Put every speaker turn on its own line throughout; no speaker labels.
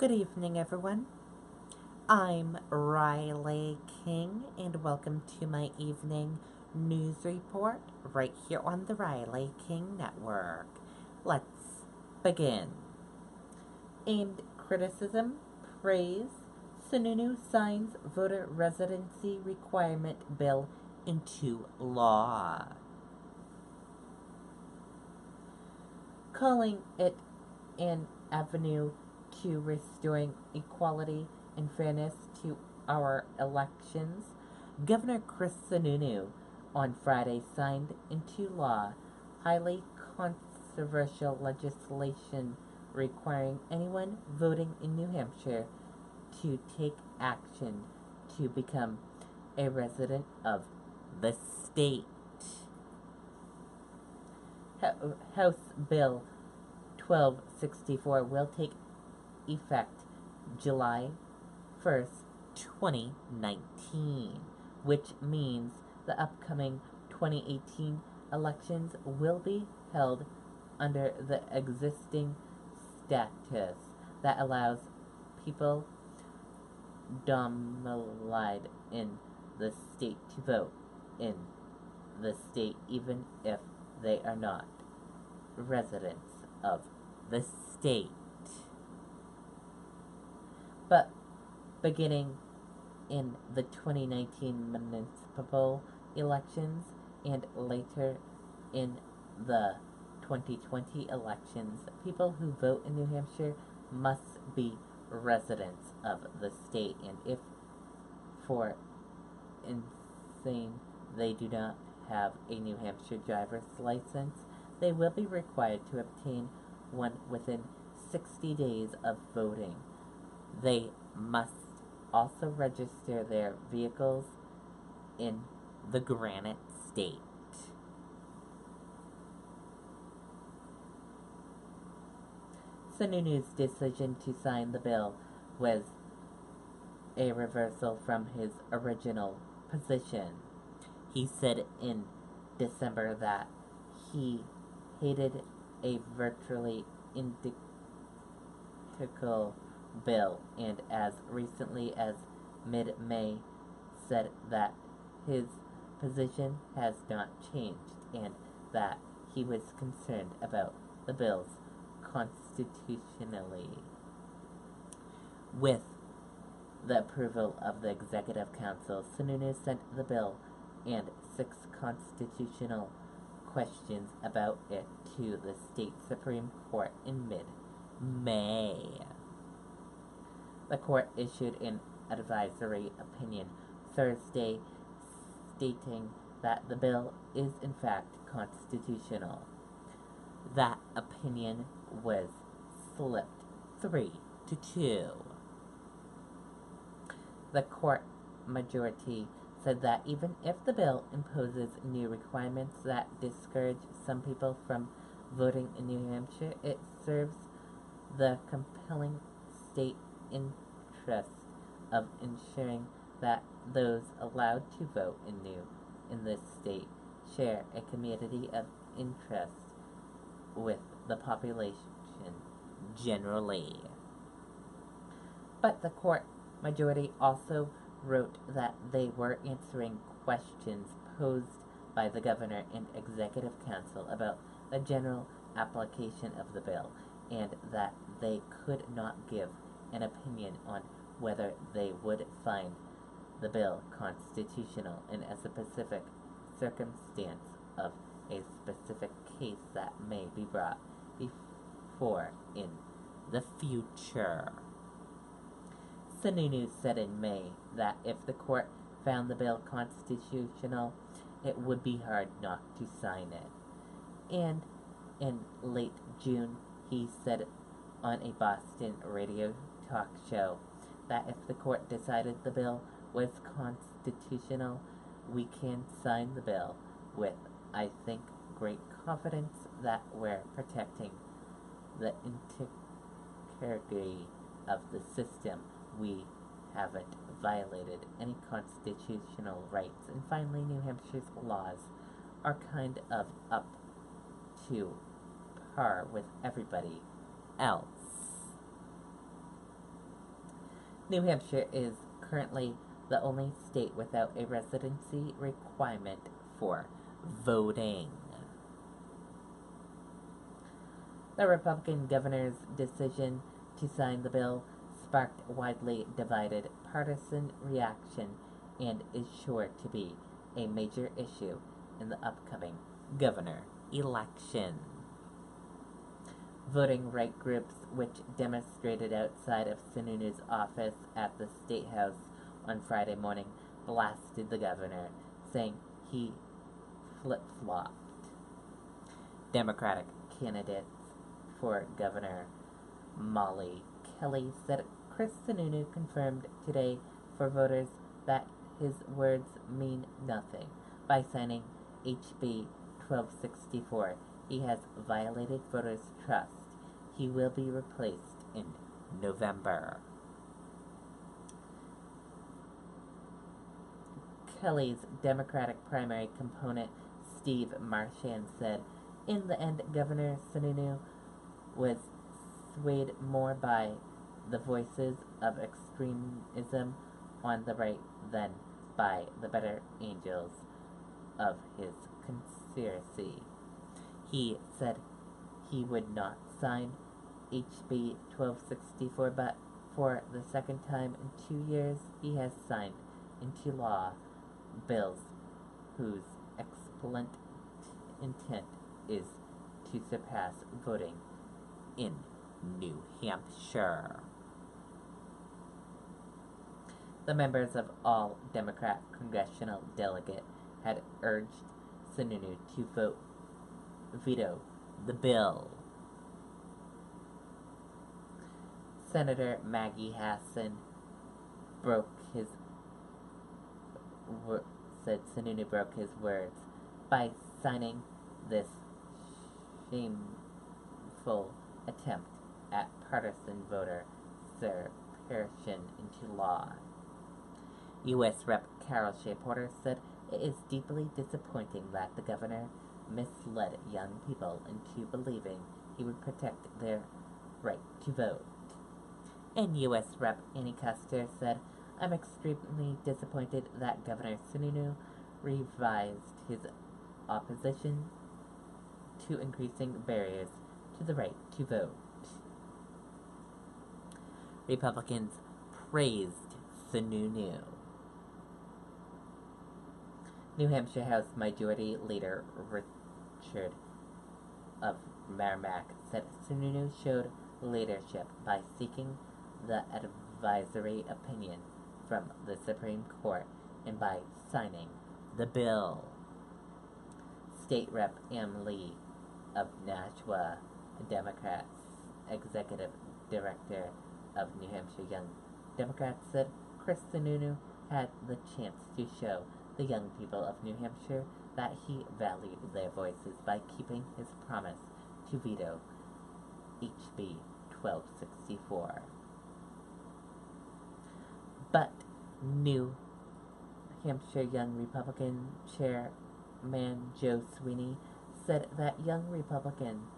Good evening, everyone. I'm Riley King, and welcome to my evening news report right here on the Riley King Network. Let's begin. Aimed criticism, praise, Sununu signs voter residency requirement bill into law. Calling it an avenue to restoring equality and fairness to our elections, Governor Chris Sununu on Friday signed into law highly controversial legislation requiring anyone voting in New Hampshire to take action to become a resident of the state. House Bill 1264 will take effect July 1st, 2019, which means the upcoming 2018 elections will be held under the existing status that allows people domiciled in the state to vote in the state even if they are not residents of the state. But beginning in the 2019 municipal elections and later in the 2020 elections, people who vote in New Hampshire must be residents of the state, and if for insane they do not have a New Hampshire driver's license, they will be required to obtain one within 60 days of voting. They must also register their vehicles in the Granite State. Sununu's decision to sign the bill was a reversal from his original position. He said in December that he hated a virtually identical bill, and as recently as mid-May said that his position has not changed and that he was concerned about the bill's constitutionally. With the approval of the Executive Council, Sununu sent the bill and 6 constitutional questions about it to the state Supreme Court in mid-May. The court issued an advisory opinion Thursday stating that the bill is in fact constitutional. That opinion was slipped 3-2. The court majority said that even if the bill imposes new requirements that discourage some people from voting in New Hampshire, it serves the compelling state interest of ensuring that those allowed to vote in this state share a community of interest with the population generally. But the court majority also wrote that they were answering questions posed by the governor and executive council about the general application of the bill, and that they could not give an opinion on whether they would find the bill constitutional in a specific circumstance of a specific case that may be brought before in the future. Sununu said in May that if the court found the bill constitutional, it would be hard not to sign it. And in late June, he said on a Boston radio talk show that if the court decided the bill was constitutional, we can sign the bill with, I think, great confidence that we're protecting the integrity of the system. We haven't violated any constitutional rights. And finally, New Hampshire's laws are kind of up to par with everybody else. New Hampshire is currently the only state without a residency requirement for voting. The Republican governor's decision to sign the bill sparked widely divided partisan reaction and is sure to be a major issue in the upcoming governor election. Voting right groups, which demonstrated outside of Sununu's office at the State House on Friday morning, blasted the governor, saying he flip-flopped. Democratic candidates for Governor Molly Kelly said Chris Sununu confirmed today for voters that his words mean nothing. By signing HB 1264, he has violated voters' trust. He will be replaced in November. Kelly's Democratic primary opponent, Steve Marchand, said, in the end, Governor Sununu was swayed more by the voices of extremism on the right than by the better angels of his conspiracy. He said he would not sign HB 1264, but for the second time in 2 years, he has signed into law bills whose explicit intent is to surpass voting in New Hampshire. The members of all Democrat congressional delegates had urged Sununu to veto the bill. Senator Maggie Hassan said Sununu broke his words by signing this shameful attempt at partisan voter suppression into law. U.S. Rep. Carol Shea Porter said it is deeply disappointing that the governor misled young people into believing he would protect their right to vote. And U.S. Rep. Annie Custer said, I'm extremely disappointed that Governor Sununu revised his opposition to increasing barriers to the right to vote. Republicans praised Sununu. New Hampshire House Majority Leader Richard of Merrimack said Sununu showed leadership by seeking the advisory opinion from the Supreme Court and by signing the bill. State Rep. Ann Lee of Nashua, Democrats, Executive Director of New Hampshire Young Democrats, said Chris Sununu had the chance to show the young people of New Hampshire that he valued their voices by keeping his promise to veto HB 1264. But New Hampshire Young Republican Chairman Joe Sweeney said that young Republicans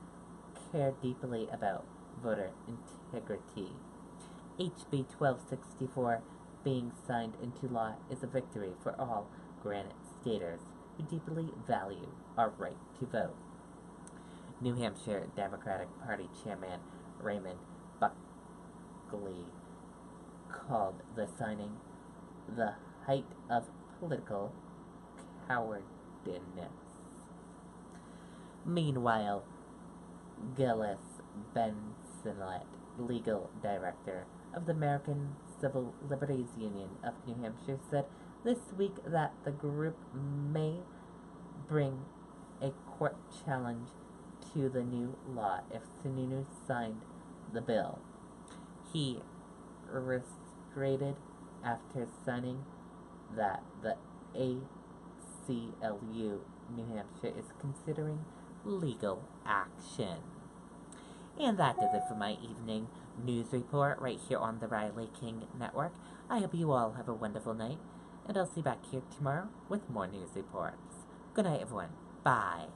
care deeply about voter integrity. HB 1264 being signed into law is a victory for all Granite Staters who deeply value our right to vote. New Hampshire Democratic Party Chairman Raymond Buckley called the signing the height of political cowardness. Meanwhile, Gillis Bensonet, legal director of the American Civil Liberties Union of New Hampshire, said this week that the group may bring a court challenge to the new law if Sununu signed the bill. He reiterated after signing that the ACLU New Hampshire is considering legal action. And that does it for my evening news report right here on the Riley King Network. I hope you all have a wonderful night, and I'll see you back here tomorrow with more news reports. Good night, everyone. Bye.